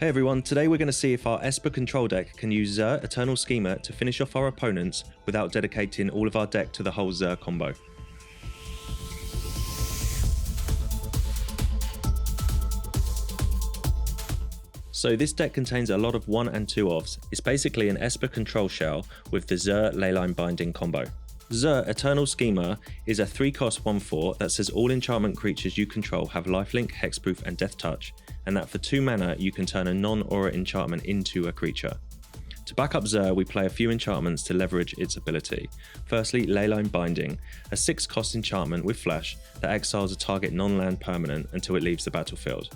Hey everyone, today we're going to see if our Esper Control deck can use Zur Eternal Schema to finish off our opponents without dedicating all of our deck to the whole Zur combo. So this deck contains a lot of 1 and 2 ofs. It's basically an Esper Control shell with the Zur and Leyline Binding combo. Zur Eternal Schema is a 3-cost 1/4 that says all enchantment creatures you control have lifelink, hexproof and death touch, and that for 2 mana you can turn a non-aura enchantment into a creature. To back up Zur, we play a few enchantments to leverage its ability. Firstly, Leyline Binding, a 6-cost enchantment with flash that exiles a target non-land permanent until it leaves the battlefield.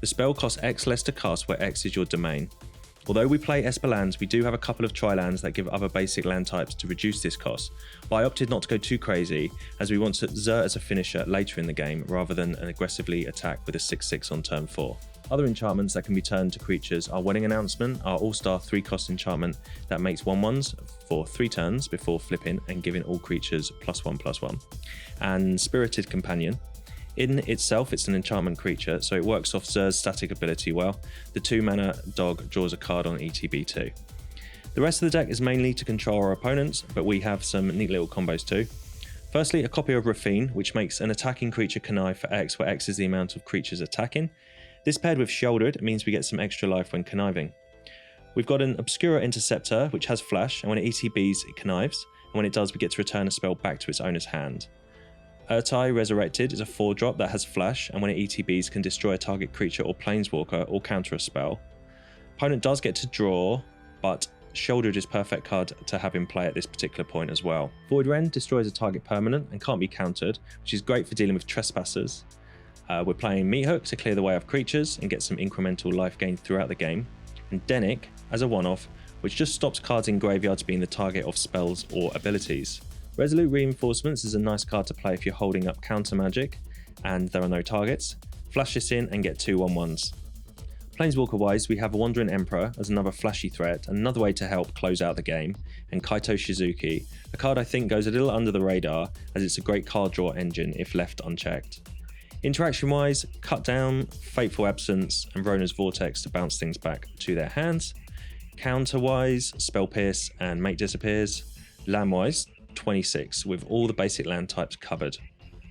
The spell costs X less to cast where X is your domain. Although we play Esper lands, we do have a couple of tri-lands that give other basic land types to reduce this cost, but I opted not to go too crazy as we want Zur as a finisher later in the game rather than an aggressively attack with a 6/6 on turn 4. Other enchantments that can be turned to creatures are Wedding Announcement, our all-star 3-cost enchantment that makes 1/1s for 3 turns before flipping and giving all creatures +1/+1, and Spirited Companion. In itself, it's an enchantment creature, so it works off Zur's static ability well. The 2-mana dog draws a card on ETB2. The rest of the deck is mainly to control our opponents, but we have some neat little combos too. Firstly, a copy of Raffine, which makes an attacking creature connive for X, where X is the amount of creatures attacking. This paired with Sheoldred means we get some extra life when conniving. We've got an Obscura Interceptor, which has flash, and when it ETBs, it connives, and when it does, we get to return a spell back to its owner's hand. Urtai Resurrected is a 4-drop that has flash, and when it ETBs can destroy a target creature or planeswalker or counter a spell. Opponent does get to draw, but Sheoldred is perfect card to have in play at this particular point as well. Void Rend destroys a target permanent and can't be countered, which is great for dealing with trespassers. We're playing Meathook to clear the way of creatures and get some incremental life gain throughout the game, and Denick as a 1-off, which just stops cards in graveyards being the target of spells or abilities. Resolute Reinforcements is a nice card to play if you're holding up counter magic and there are no targets. Flash this in and get 2 1/1s. Planeswalker wise, we have a Wandering Emperor as another flashy threat, another way to help close out the game, and Kaito Shizuki, a card I think goes a little under the radar as it's a great card draw engine if left unchecked. Interaction wise, Cut Down, Fateful Absence, and Rona's Vortex to bounce things back to their hands. Counter wise, Spell Pierce and Make Disappears. Land wise, 26 with all the basic land types covered.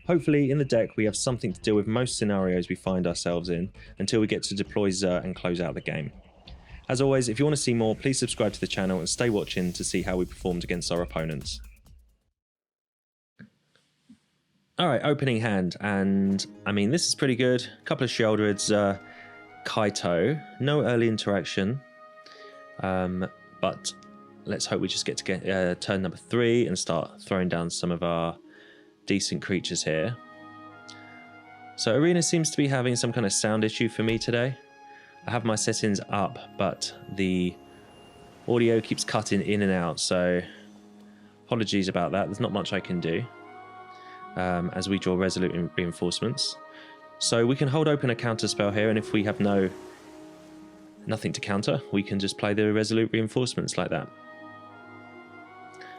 Hopefully in the deck we have something to deal with most scenarios we find ourselves in until we get to deploy Zur and close out the game. As always, if you want to see more, please subscribe to the channel and stay watching to see how we performed against our opponents. Alright, opening hand, and I mean this is pretty good. A couple of Sheoldreds, Kaito, no early interaction, but let's hope we just get to turn number 3 and start throwing down some of our decent creatures here. So Arena seems to be having some kind of sound issue for me today. I have my settings up, but the audio keeps cutting in and out, so apologies about that. There's not much I can do as we draw Resolute Reinforcements. So we can hold open a counter spell here, and if we have nothing to counter, we can just play the Resolute Reinforcements like that.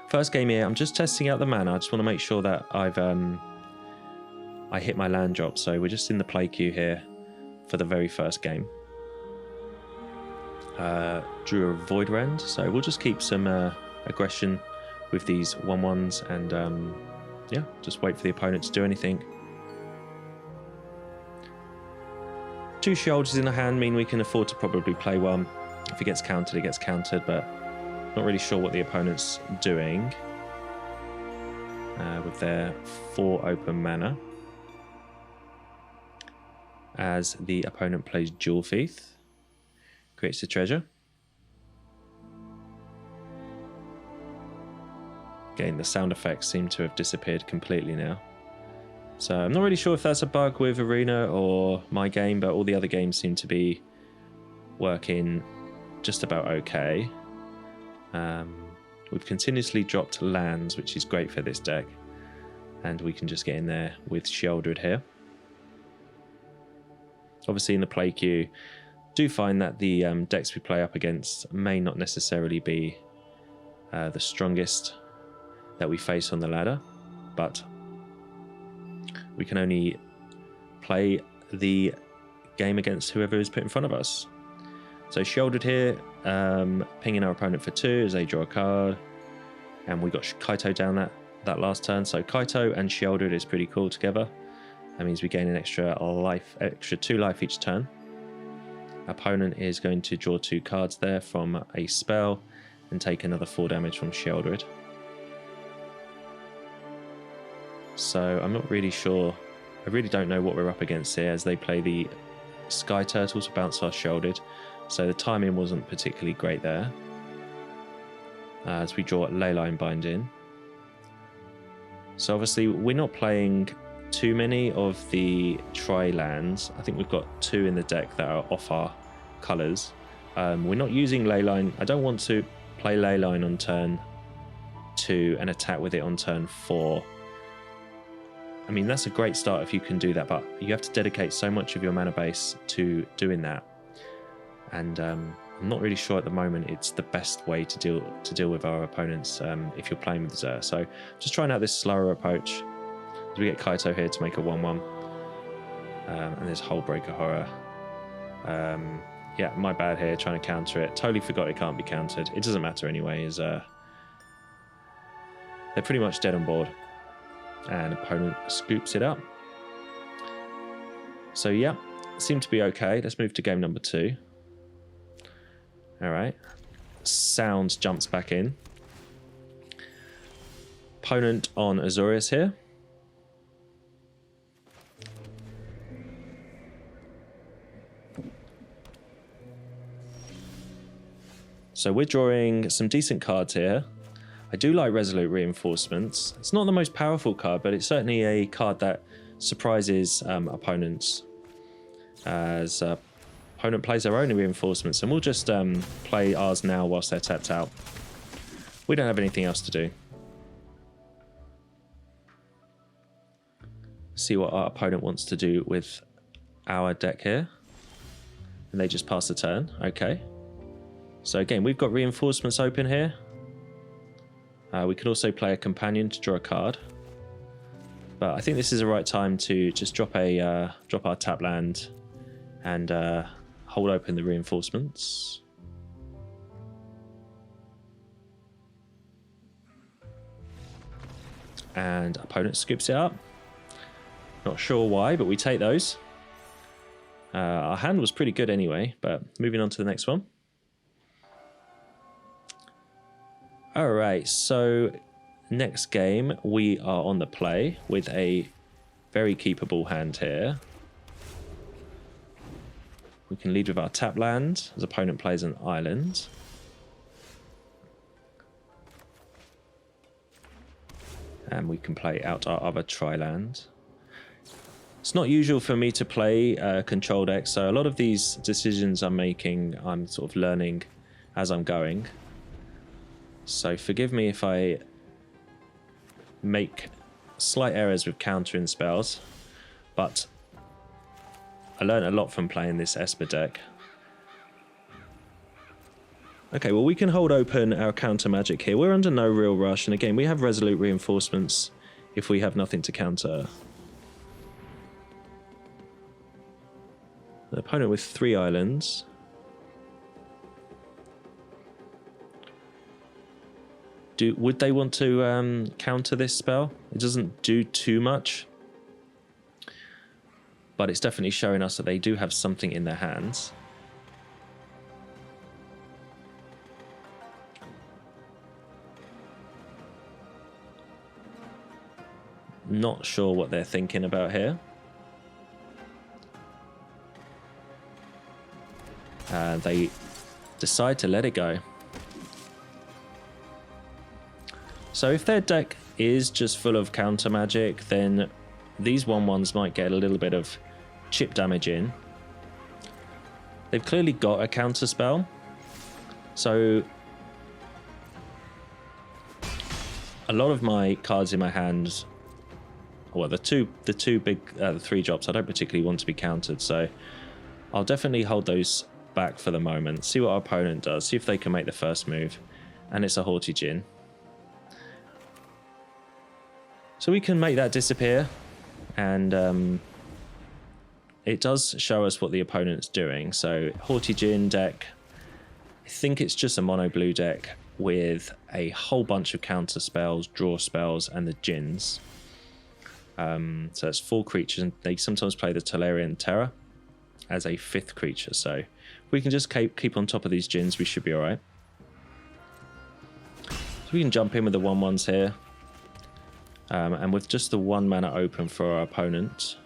First game here, I'm just testing out the mana. I just want to make sure that I hit my land drop. So we're just in the play queue here for the very first game. Drew a Void Rend, so we'll just keep some aggression with these 1/1s and yeah, just wait for the opponent to do anything. 2 Sheoldreds in the hand mean we can afford to probably play one. If it gets countered, it gets countered, but not really sure what the opponent's doing with their 4 open mana. As the opponent plays Jewel Thief, creates a treasure. Again, the sound effects seem to have disappeared completely now. So I'm not really sure if that's a bug with Arena or my game, but all the other games seem to be working just about okay. We've continuously dropped lands, which is great for this deck, and we can just get in there with Sheoldred here. Obviously in the play queue, do find that the decks we play up against may not necessarily be the strongest that we face on the ladder, but we can only play the game against whoever is put in front of us. So Sheoldred here, pinging our opponent for 2 as they draw a card. And we got Kaito down that last turn. So Kaito and Sheoldred is pretty cool together. That means we gain an extra 2 life each turn. Opponent is going to draw 2 cards there from a spell and take another 4 damage from Sheoldred. So I'm not really sure. I really don't know what we're up against here as they play the Sky Turtle to bounce our Sheoldred. So the timing wasn't particularly great there. As we draw Leyline Binding. So obviously we're not playing too many of the tri-lands. I think we've got 2 in the deck that are off our colours. We're not using Leyline. I don't want to play Leyline on turn 2 and attack with it on turn 4. I mean, that's a great start if you can do that, but you have to dedicate so much of your mana base to doing that. And I'm not really sure at the moment it's the best way to deal with our opponents if you're playing with Zur. So just trying out this slower approach. As we get Kaito here to make a 1/1. And there's Hullbreaker Horror. Yeah, my bad here, trying to counter it. Totally forgot it can't be countered. It doesn't matter anyway, as they're pretty much dead on board. And opponent scoops it up. So yeah, seemed to be okay. Let's move to game number 2. Alright. Sounds jumps back in. Opponent on Azorius here. So we're drawing some decent cards here. I do like Resolute Reinforcements. It's not the most powerful card, but it's certainly a card that surprises opponents. As opponent plays their own reinforcements, and we'll just play ours now whilst they're tapped out. We don't have anything else to do. See what our opponent wants to do with our deck here. And they just pass the turn. Okay. So again, we've got reinforcements open here. We could also play a companion to draw a card. But I think this is the right time to just drop our tap land and hold open the reinforcements. And opponent scoops it up. Not sure why, but we take those. Our hand was pretty good anyway, but moving on to the next one. Alright, so next game we are on the play with a very keepable hand here. We can lead with our tap land as opponent plays an island. And we can play out our other tri-land. It's not usual for me to play control decks, so a lot of these decisions I'm making, I'm sort of learning as I'm going. So forgive me if I make slight errors with countering spells, but I learned a lot from playing this Esper deck. Okay, well we can hold open our counter magic here. We're under no real rush, and again we have Resolute Reinforcements if we have nothing to counter. The opponent with 3 islands. Would they want to counter this spell? It doesn't do too much, but it's definitely showing us that they do have something in their hands. Not sure what they're thinking about here. They decide to let it go. So if their deck is just full of counter magic, then these 1/1s might get a little bit of chip damage in. They've clearly got a counter spell. So a lot of my cards in my hand, well, the two big, the 3 drops, I don't particularly want to be countered. So I'll definitely hold those back for the moment. See what our opponent does. See if they can make the first move. And it's a Haughty Djinn. So we can make that disappear, and it does show us what the opponent's doing. So Haughty Djinn deck, I think it's just a mono blue deck with a whole bunch of counter spells, draw spells, and the Djinns. So it's 4 creatures, and they sometimes play the Tolarian Terror as a 5th creature. So if we can just keep on top of these Djinns, we should be alright. So we can jump in with the 1/1s here. And with just the 1 mana open for our opponent,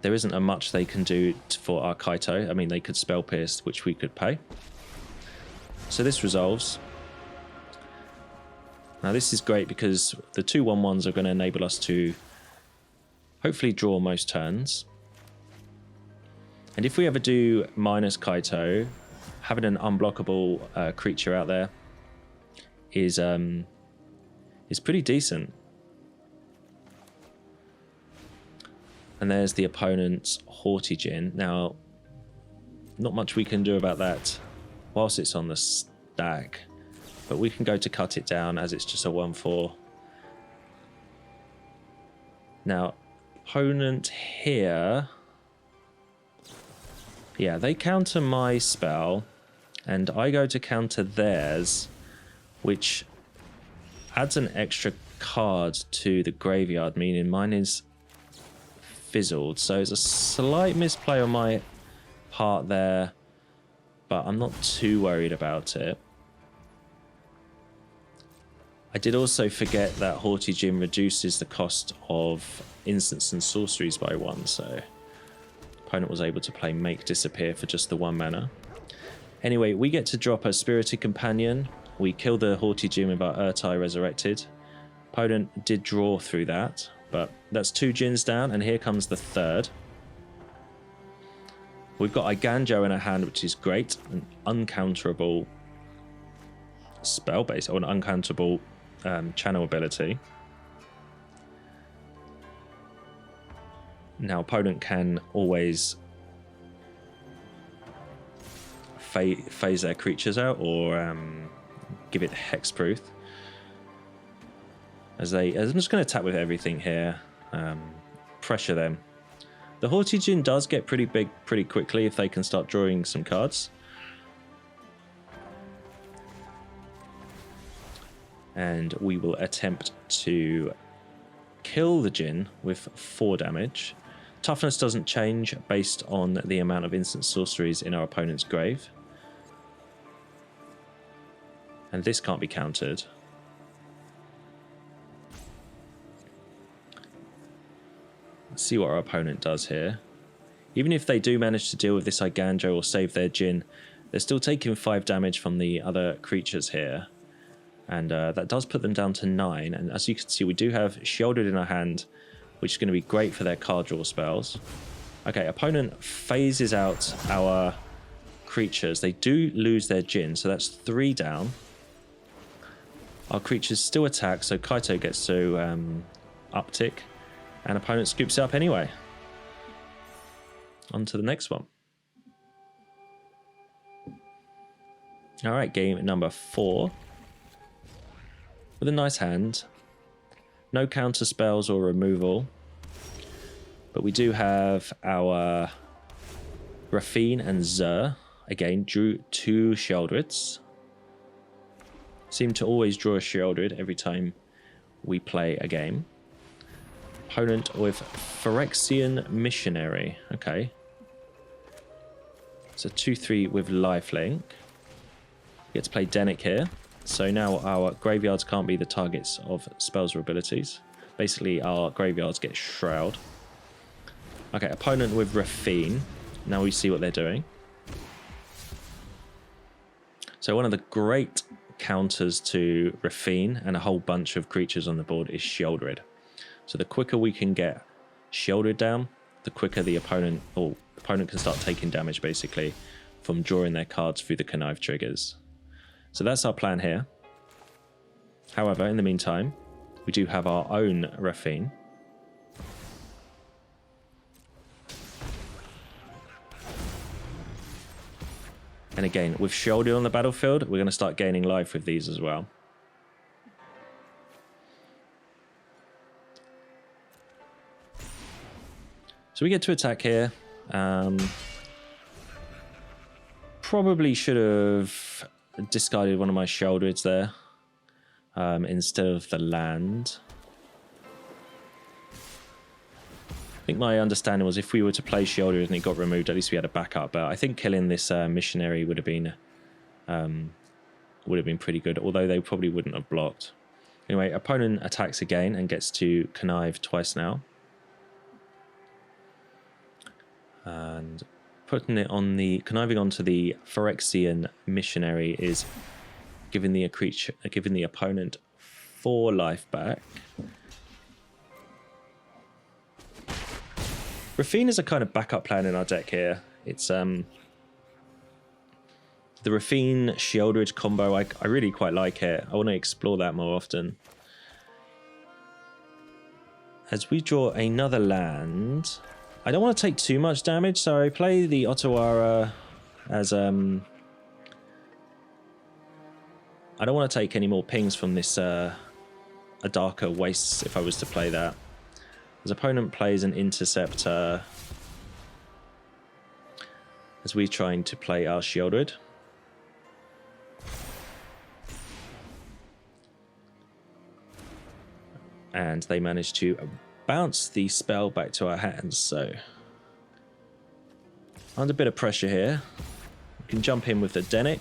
there isn't a much they can do for our Kaito. I mean, they could Spell Pierce, which we could pay. So this resolves. Now this is great because the 2 1/1s are going to enable us to hopefully draw most turns. And if we ever do minus Kaito, having an unblockable creature out there is pretty decent. And there's the opponent's Haughty Djinn. Now, not much we can do about that whilst it's on the stack, but we can go to cut it down as it's just a 1/4. Now, opponent here, yeah, they counter my spell, and I go to counter theirs, which adds an extra card to the graveyard, meaning mine is fizzled. So it's a slight misplay on my part there, but I'm not too worried about it. I did also forget that Haughty Djinn reduces the cost of instants and sorceries by 1, so opponent was able to play Make Disappear for just the 1 mana. Anyway, we get to drop a Spirited Companion. We kill the Haughty Djinn with our Urtai Resurrected. Opponent did draw through that, but that's 2 Djinns down, and here comes the 3rd. We've got Eiganjo in our hand, which is great. An uncounterable spell base, or an uncounterable channel ability. Now, opponent can always phase their creatures out, or give it hexproof. I'm just going to attack with everything here, pressure them. The Haughty Djinn does get pretty big pretty quickly if they can start drawing some cards. And we will attempt to kill the Djinn with 4 damage. Toughness doesn't change based on the amount of instant sorceries in our opponent's grave. And this can't be countered. Let's see what our opponent does here. Even if they do manage to deal with this Eiganjo or save their Djinn, they're still taking 5 damage from the other creatures here. And that does put them down to 9. And as you can see, we do have Sheoldred in our hand, which is going to be great for their card draw spells. Okay, opponent phases out our creatures. They do lose their Djinn, so that's 3 down. Our creatures still attack, so Kaito gets to uptick. And opponent scoops it up anyway. On to the next one. Alright, game number 4. With a nice hand. No counter spells or removal. But we do have our Raffine and Zur. Again, drew 2 Sheoldreds. Seem to always draw a Sheoldred every time we play a game. Opponent with Phyrexian Missionary. Okay. It's a 2/3 with lifelink. We get to play Dennick here. So now our graveyards can't be the targets of spells or abilities. Basically, our graveyards get Shroud. Okay, opponent with Raffine. Now we see what they're doing. So one of the great counters to Raffine and a whole bunch of creatures on the board is Sheoldred. So the quicker we can get Sheoldred down, the quicker the opponent can start taking damage basically from drawing their cards through the connive triggers. So that's our plan here. However, in the meantime, we do have our own Raffine. And again, with Sheoldred on the battlefield, we're going to start gaining life with these as well. So we get to attack here. Probably should have discarded one of my Sheoldreds there instead of the land. I think my understanding was if we were to play Sheoldred and it got removed, at least we had a backup. But I think killing this missionary would have been pretty good, although they probably wouldn't have blocked. Anyway, opponent attacks again and gets to connive twice now. And putting it on the conniving onto the Phyrexian missionary is giving the opponent 4 life back. Raffine is a kind of backup plan in our deck here. It's the Raffine Sheoldred combo. I really quite like it. I want to explore that more often. As we draw another land, I don't want to take too much damage, so I play the Otawara as I don't want to take any more pings from this Adarkar Wastes if I was to play that. His opponent plays an interceptor as we're trying to play our Sheoldred. And they manage to bounce the spell back to our hands, so under a bit of pressure here. We can jump in with the Denic.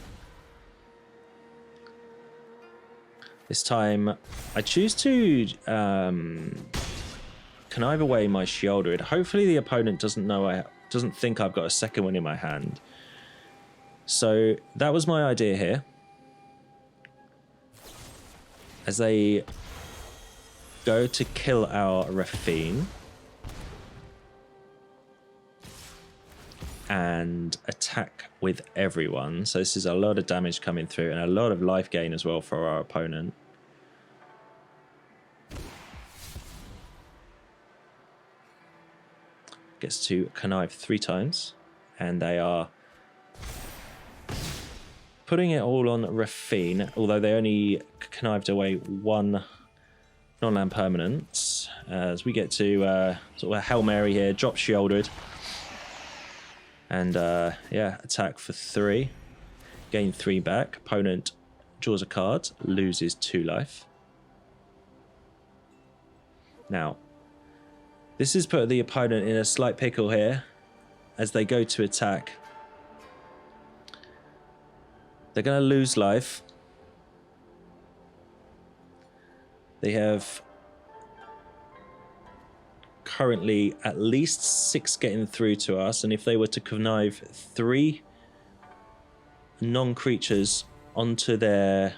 This time I choose to connive away my Sheoldred. Hopefully the opponent doesn't think I've got a second one in my hand. So that was my idea here. As they go to kill our Raffine and attack with everyone. So this is a lot of damage coming through and a lot of life gain as well for our opponent. Gets to connive 3 times, and they are putting it all on Raffine, although they only connived away 1 non-land permanent. As we get to sort of a Hail Mary here, drop Sheoldred, and yeah, attack for 3, gain 3 back. Opponent draws a card, loses 2 life. Now, this has put the opponent in a slight pickle here as they go to attack. They're going to lose life. They have currently at least 6 getting through to us, and if they were to connive 3 non-creatures onto their...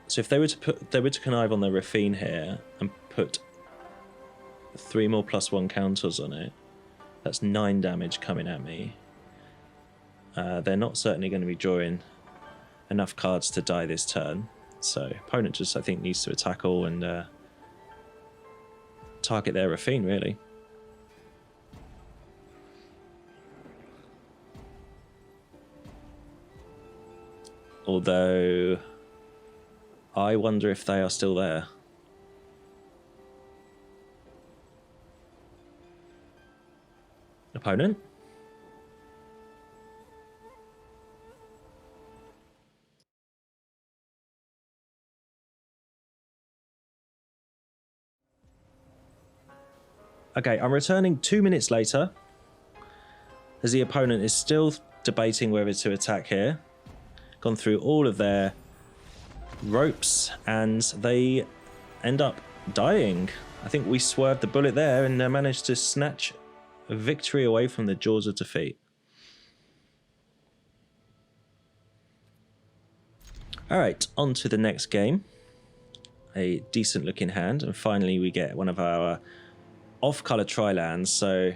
So if they were to connive on their Raffine here and put 3 more +1 counters on it, that's 9 damage coming at me. They're not certainly going to be drawing enough cards to die this turn, so opponent just, I think, needs to attack all and target their Raffine, really. Although I wonder if they are still there. Opponent. Okay, I'm returning 2 minutes later as the opponent is still debating whether to attack here. Gone through all of their ropes and they end up dying. I think we swerved the bullet there and managed to snatch a victory away from the jaws of defeat. Alright, on to the next game. A decent looking hand, and finally we get one of our off-color tri-lands, so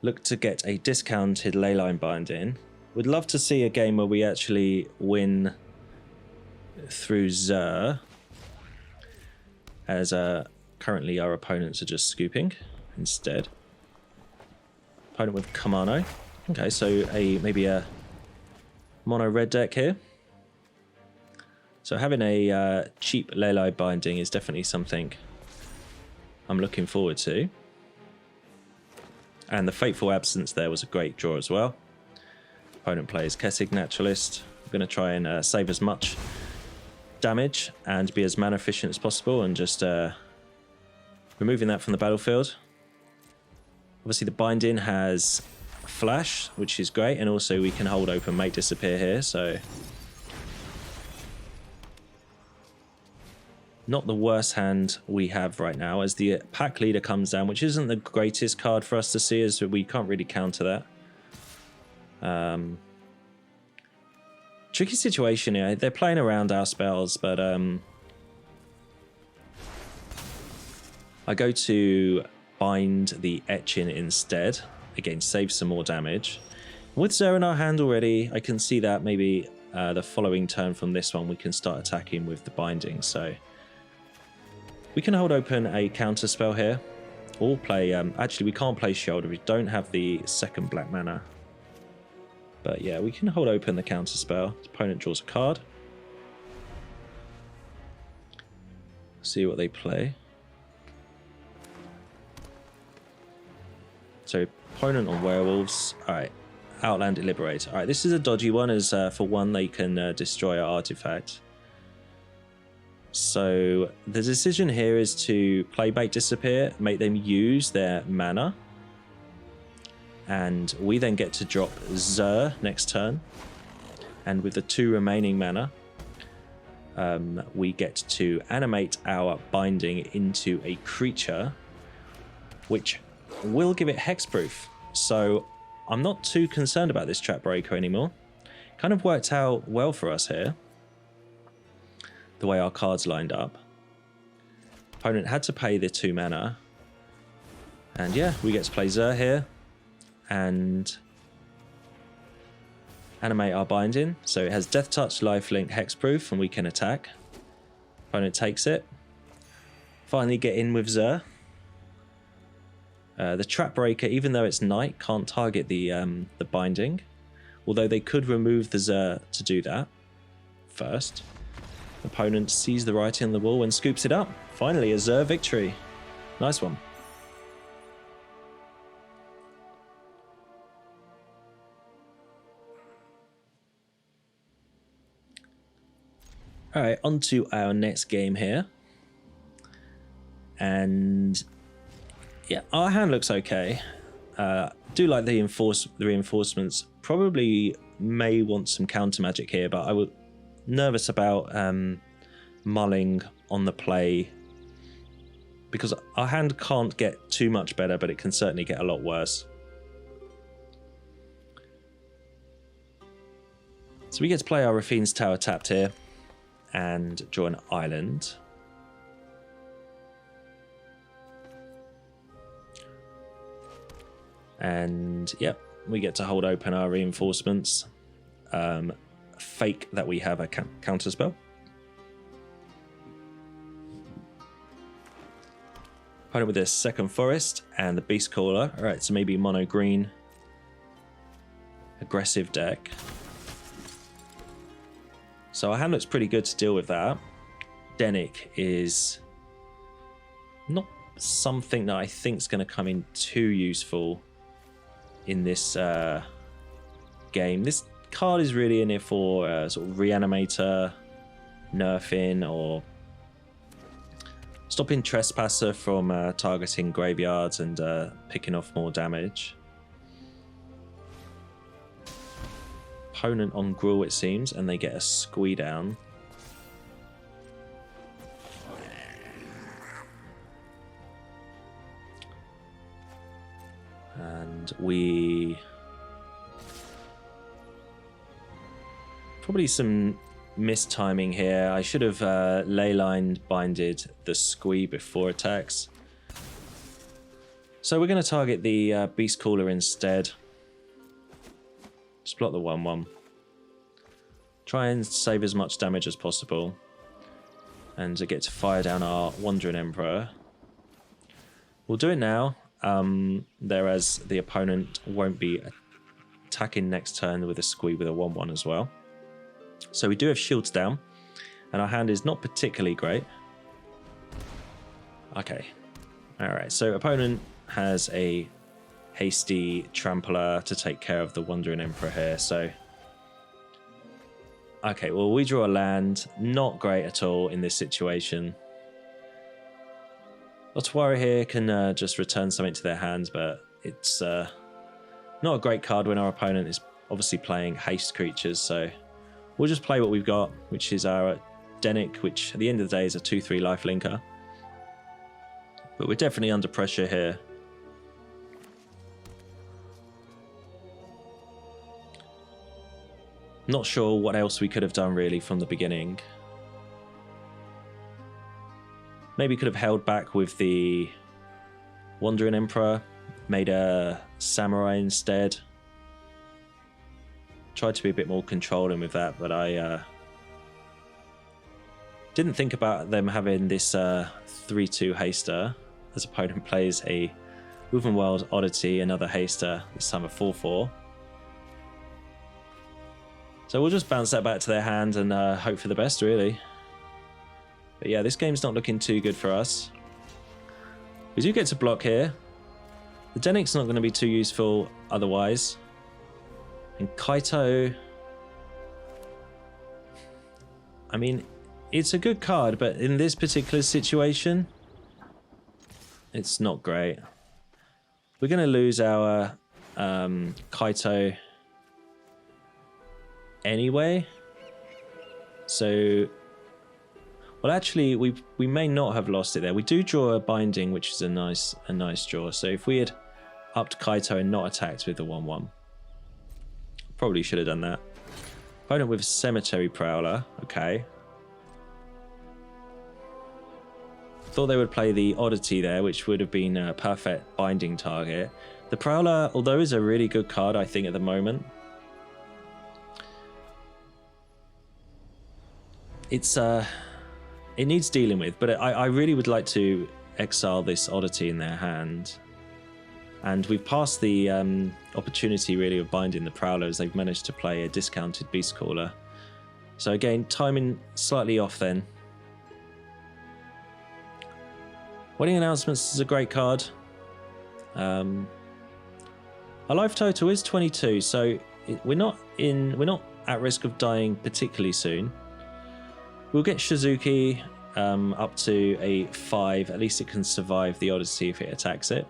look to get a discounted Leyline Binding. Would love to see a game where we actually win through Zur, as currently our opponents are just scooping instead. Opponent with Kamano. Okay, so maybe a mono red deck here. So having a cheap Leyline Binding is definitely something I'm looking forward to. And the Fateful Absence there was a great draw as well. Opponent plays Kessig Naturalist. I'm going to try and save as much damage and be as mana efficient as possible, and just removing that from the battlefield. Obviously the Binding has Flash, which is great, and also we can hold open Make Disappear here, so not the worst hand we have right now, as the pack leader comes down, which isn't the greatest card for us to see, as we can't really counter that. Tricky situation here. They're playing around our spells, but I go to bind the Etching instead. Again, save some more damage. With Zur in our hand already, I can see that maybe the following turn from this one we can start attacking with the Binding. So we can hold open a counter spell here, or play. Actually, we can't play Sheoldred. We don't have the second black mana. But yeah, we can hold open the counter spell. The opponent draws a card. See what they play. So opponent on Werewolves. Alright, Outland Liberator. Alright, this is a dodgy one, as for one they can destroy our artifact. So the decision here is to play Make Disappear, make them use their mana, and we then get to drop Zur next turn, and with the 2 remaining mana we get to animate our Binding into a creature, which will give it hexproof. So I'm not too concerned about this Trap Breaker anymore. Kind of worked out well for us here, the way our cards lined up. Opponent had to pay the 2 mana, and yeah, we get to play Zur here and animate our Binding. So it has Death Touch, Lifelink, Hexproof, and we can attack. Opponent takes it. Finally get in with Zur. The Trap Breaker, even though it's night, can't target the Binding, although they could remove the Zur to do that first. Opponent sees the writing on the wall and scoops it up. Finally, a Zur victory. Nice one. Alright, on to our next game here. And yeah, our hand looks okay. Do like the reinforcements. Probably may want some counter magic here, but I was nervous about mulling on the play, because our hand can't get too much better, but it can certainly get a lot worse. So we get to play our Raffine's Tower tapped here and draw an island. And yep, we get to hold open our reinforcements. Fake that we have a counter spell. Opponent with this second forest and the Beast Caller. Alright, so maybe mono green. Aggressive deck. So our hand looks pretty good to deal with that. Denick is not something that I think is going to come in too useful in this game. This card is really in it for sort of Reanimator, nerfing, or stopping Trespasser from targeting graveyards and picking off more damage. Opponent on Gruul, it seems, and they get a squee down. And we probably some mistiming here. I should have Leyline binded the squee before attacks. So we're going to target the Beast Caller instead. Just block the 1/1. Try and save as much damage as possible. And to get to fire down our Wandering Emperor. We'll do it now. Whereas the opponent won't be attacking next turn with a squee with a 1/1 as well. So we do have shields down, and our hand is not particularly great. Okay. Alright, so opponent has a hasty Trampler to take care of the Wandering Emperor here. So, okay, well, we draw a land. Not great at all in this situation. Otawara here can just return something to their hands, but it's not a great card when our opponent is obviously playing haste creatures. So we'll just play what we've got, which is our Denic, which at the end of the day is a 2/3 lifelinker. But we're definitely under pressure here. Not sure what else we could have done really from the beginning. Maybe could have held back with the Wandering Emperor, made a Samurai instead. Tried to be a bit more controlling with that, but I didn't think about them having this 3/2 haster as opponent plays a Wovenwild Oddity, another haster, this time a 4/4. So we'll just bounce that back to their hand and hope for the best, really. But yeah, this game's not looking too good for us. We do get to block here. The Denic's not going to be too useful otherwise. And Kaito... I mean, it's a good card, but in this particular situation, it's not great. We're going to lose our Kaito anyway. So... Well, actually, we may not have lost it there. We do draw a Binding, which is a nice draw. So if we had upped Kaito and not attacked with the 1/1, probably should have done that. Opponent with Cemetery Prowler. Okay. Thought they would play the Oddity there, which would have been a perfect binding target. The Prowler, although is a really good card, I think, at the moment, it's it needs dealing with, but I really would like to exile this Oddity in their hand. And we've passed the opportunity, really, of binding the Prowler as they've managed to play a discounted Beast Caller. So again, timing slightly off then. Wedding Announcements is a great card. Our life total is 22, so we're not at risk of dying particularly soon. We'll get Shizuki up to a 5. At least it can survive the Odyssey if it attacks it.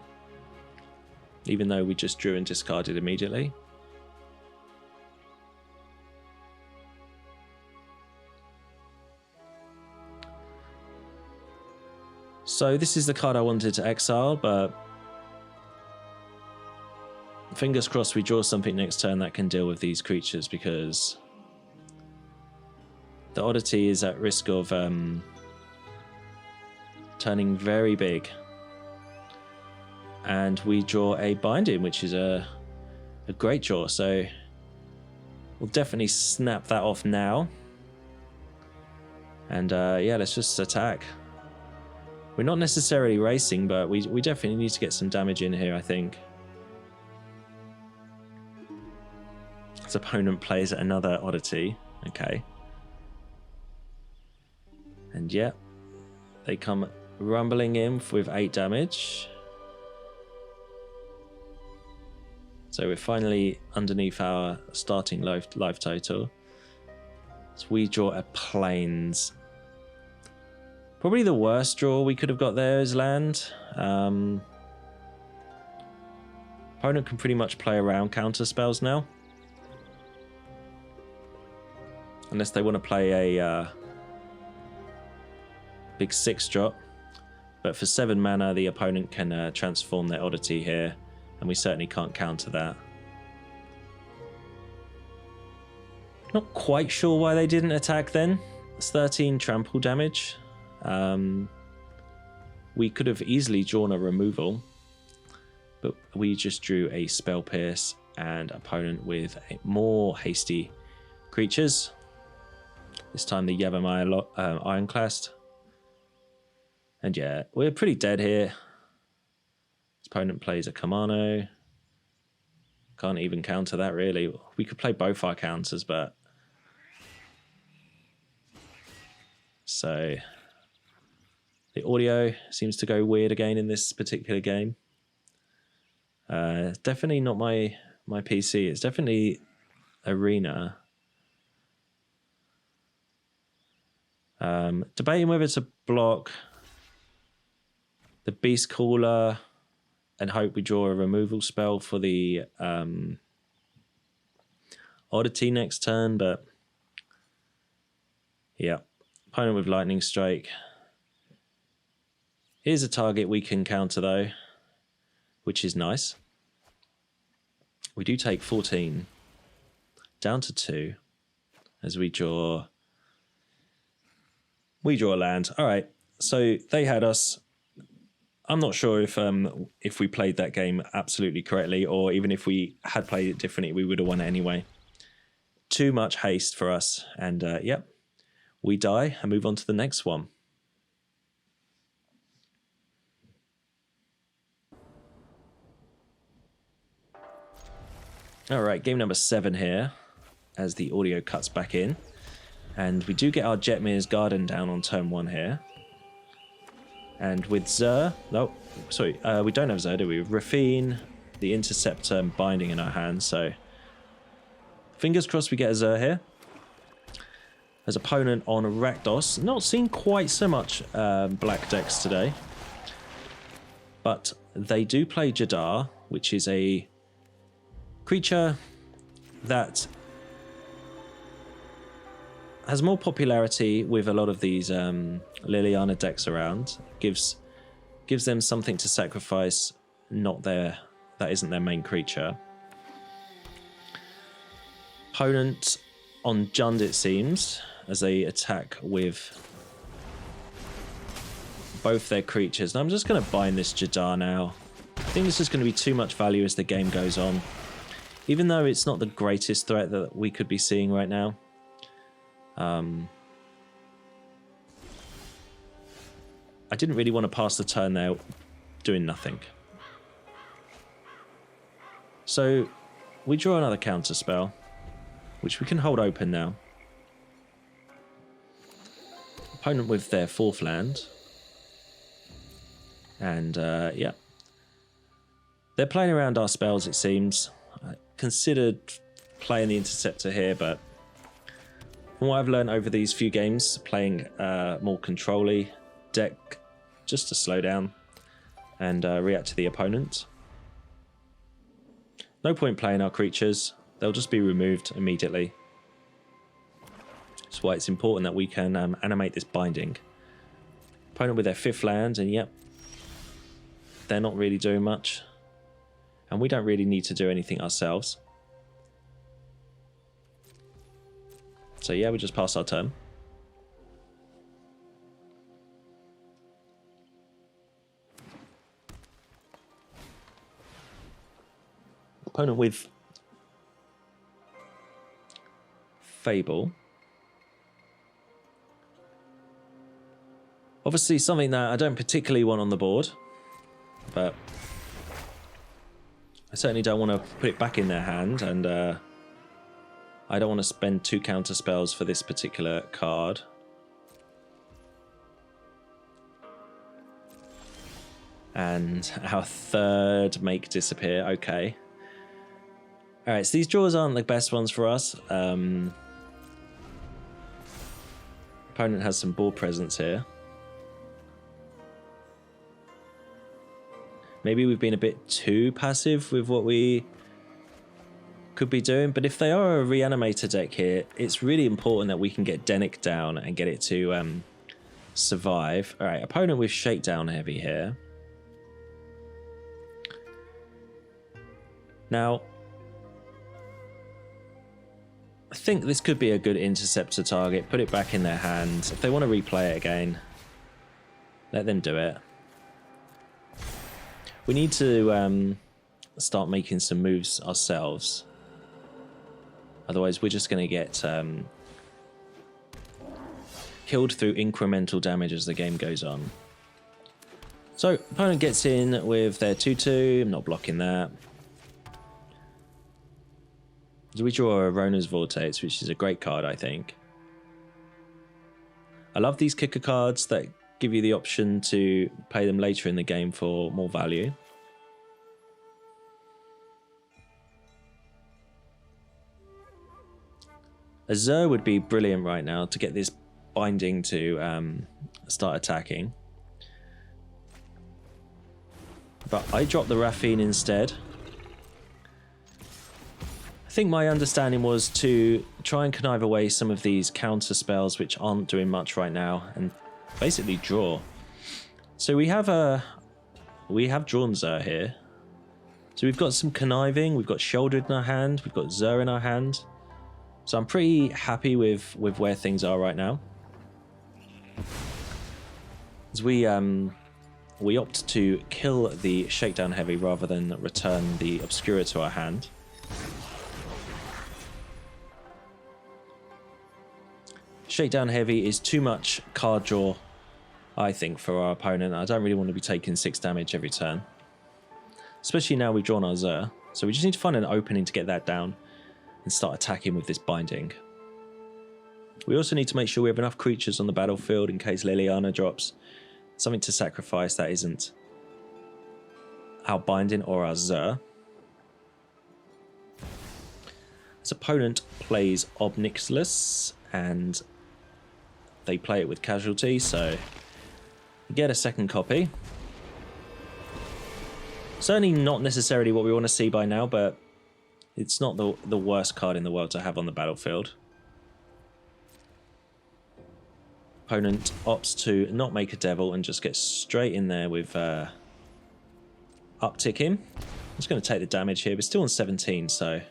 Even though we just drew and discarded immediately. So this is the card I wanted to exile, but fingers crossed we draw something next turn that can deal with these creatures, because the Oddity is at risk of turning very big. And we draw a Binding, which is a great draw. So we'll definitely snap that off now. And yeah, let's just attack. We're not necessarily racing, but we definitely need to get some damage in here, I think. His opponent plays another Oddity. Okay. And yeah, they come rumbling in with 8 damage. So we're finally underneath our starting life total. So we draw a Plains. Probably the worst draw we could have got there is land. Opponent can pretty much play around counter spells now. Unless they want to play a big 6 drop. But for 7 mana, the opponent can transform their Oddity here. And we certainly can't counter that. Not quite sure why they didn't attack then. It's 13 trample damage. We could have easily drawn a removal, but we just drew a Spell Pierce, and opponent with more hasty creatures. This time the Yavimaya Ironclast. And yeah, we're pretty dead here. Opponent plays a Kamano. Can't even counter that, really. We could play both our counters, but... So... The audio seems to go weird again in this particular game. Definitely not my PC. It's definitely Arena. Debating whether to block the Beast Caller and hope we draw a removal spell for the Oddity next turn, but yeah. Opponent with Lightning Strike. Here's a target we can counter though, which is nice. We do take 14 down to 2 as we draw a land. All right, so they had us. I'm not sure if we played that game absolutely correctly, or even if we had played it differently, we would have won it anyway. Too much haste for us, and yep, we die and move on to the next one. All right, game number 7 here, as the audio cuts back in. And we do get our Jetmir's Garden down on turn 1 here. And with Zur... No, sorry, we don't have Zur, do we? With Raffine, the Interceptor, and Binding in our hands, so... Fingers crossed we get a Zur here. As opponent on Rakdos. Not seen quite so much black decks today. But they do play Jadar, which is a creature that has more popularity with a lot of these Liliana decks around. Gives them something to sacrifice, that isn't their main creature. Opponent on Jund, it seems, as they attack with both their creatures. Now I'm just going to bind this Jadar now. I think this is going to be too much value as the game goes on. Even though it's not the greatest threat that we could be seeing right now. I didn't really want to pass the turn there doing nothing. So we draw another counter spell, which we can hold open now. Opponent with their 4th land. And yeah. They're playing around our spells, it seems. I considered playing the Interceptor here, but from what I've learned over these few games, playing more control-y deck just to slow down and react to the opponent. No point playing our creatures. They'll just be removed immediately. That's why it's important that we can animate this Binding. Opponent with their 5th land, and yep, they're not really doing much. And we don't really need to do anything ourselves. So yeah, we just pass our turn. Opponent with Fable. Obviously something that I don't particularly want on the board, but I certainly don't want to put it back in their hand, and I don't want to spend 2 counter spells for this particular card. And our 3rd Make Disappear, okay. Alright, so these draws aren't the best ones for us. Opponent has some board presence here. Maybe we've been a bit too passive with what we could be doing, but if they are a Reanimator deck here, it's really important that we can get Denick down and get it to survive. Alright, opponent with Shakedown Heavy here. Now, I think this could be a good Interceptor target. Put it back in their hands. If they want to replay it again, let them do it. We need to start making some moves ourselves. Otherwise, we're just going to get killed through incremental damage as the game goes on. So, opponent gets in with their 2/2. I'm not blocking that. So we draw a Rona's Vortex, which is a great card, I think. I love these kicker cards that give you the option to play them later in the game for more value. A Zur would be brilliant right now to get this binding to start attacking. But I dropped the Raffine instead. I think my understanding was to try and connive away some of these counter spells which aren't doing much right now and basically draw. So we have drawn Zur here. So we've got some conniving, we've got Sheoldred in our hand, we've got Zur in our hand. So I'm pretty happy with where things are right now. As we opt to kill the Shakedown Heavy rather than return the Obscura to our hand. Shakedown Heavy is too much card draw, I think, for our opponent. I don't really want to be taking 6 damage every turn. Especially now we've drawn our Zur. So we just need to find an opening to get that down and start attacking with this binding. We also need to make sure we have enough creatures on the battlefield in case Liliana drops. Something to sacrifice that isn't our binding or our Zur. This opponent plays Obnixilis and they play it with casualty, so you get a second copy. Certainly not necessarily what we want to see by now, but it's not the worst card in the world to have on the battlefield. Opponent opts to not make a devil and just get straight in there with uptick him. I'm just going to take the damage here, but still on 17, so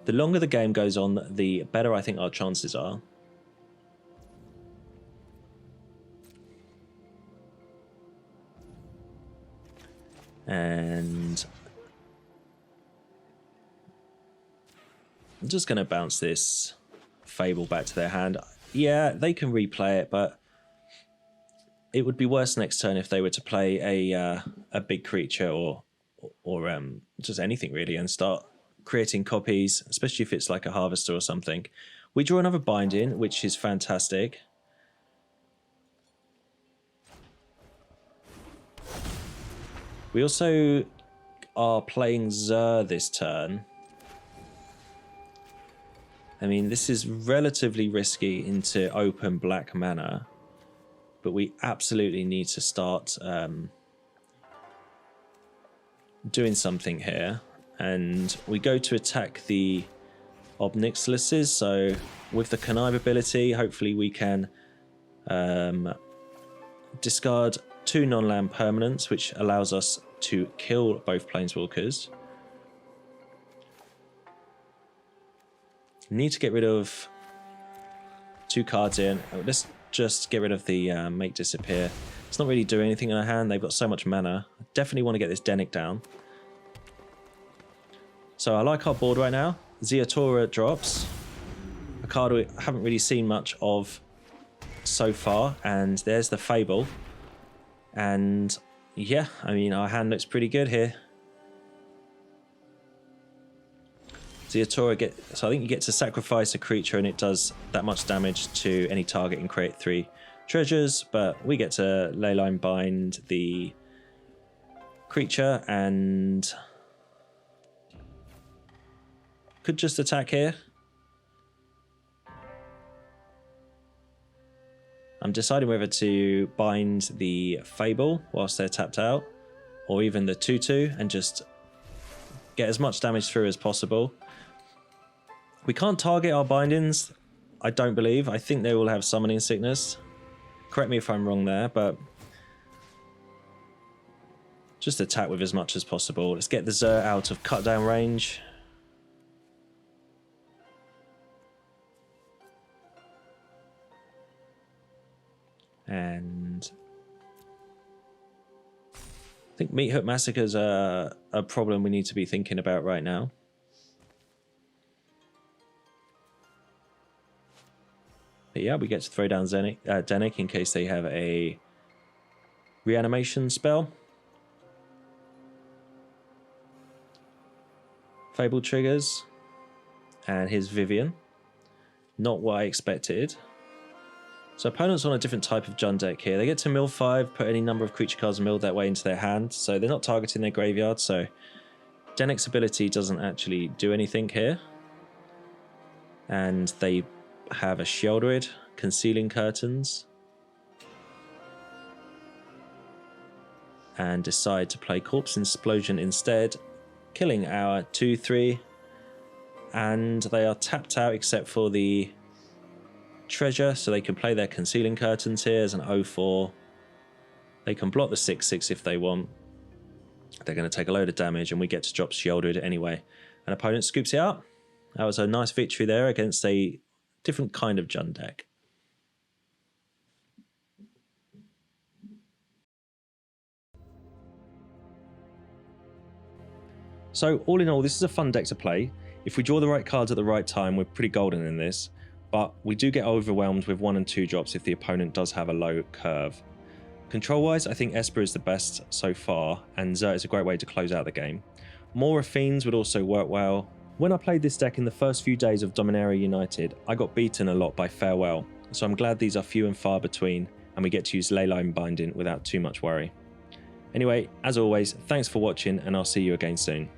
the longer the game goes on, the better I think our chances are. And I'm just going to bounce this Fable back to their hand. Yeah, they can replay it, but it would be worse next turn if they were to play a big creature or just anything really and start creating copies, especially if it's like a Harvester or something. We draw another binding, which is fantastic. We also are playing Zur this turn. I mean, this is relatively risky into open black mana, but we absolutely need to start doing something here. And we go to attack the Obnixilises, so with the Connive ability, hopefully we can discard 2 non-land permanents, which allows us to kill both Planeswalkers. Need to get rid of 2 cards in. Let's just get rid of the Make Disappear. It's not really doing anything in our hand. They've got so much mana. I definitely want to get this Dennick down. So I like our board right now. Ziatora drops. A card we haven't really seen much of so far. And there's the Fable. And yeah, I mean, our hand looks pretty good here. Ziatora so I think you get to sacrifice a creature and it does that much damage to any target and create 3 treasures, but we get to Leyline Bind the creature and could just attack here. I'm deciding whether to bind the Fable whilst they're tapped out, or even the 2/2 and just get as much damage through as possible. We can't target our bindings, I don't believe. I think they will have summoning sickness. Correct me if I'm wrong there, but just attack with as much as possible. Let's get the Zur out of cut down range. And I think Meathook Massacre is a problem we need to be thinking about right now. But yeah, we get to throw down Dennick in case they have a reanimation spell. Fable triggers. And here's Vivian. Not what I expected. So opponents on a different type of Jund deck here. They get to mill 5, put any number of creature cards milled that way into their hand. So they're not targeting their graveyard. So Dennick's ability doesn't actually do anything here. And they have a Sheoldred, Concealing Curtains, and decide to play Corpse Explosion instead, killing our 2/3, and they are tapped out except for the treasure, so they can play their Concealing Curtains here as an 0/4. They can block the 6/6 if they want. They're going to take a load of damage, and we get to drop Sheoldred anyway. An opponent scoops it up. That was a nice victory there against a different kind of Jund deck. So all in all, this is a fun deck to play. If we draw the right cards at the right time, we're pretty golden in this, but we do get overwhelmed with 1 and 2 drops if the opponent does have a low curve. Control-wise, I think Esper is the best so far, and Zur is a great way to close out the game. More Raffines would also work well. When I played this deck in the first few days of Dominaria United, I got beaten a lot by Farewell, so I'm glad these are few and far between, and we get to use Leyline Binding without too much worry. Anyway, as always, thanks for watching, and I'll see you again soon.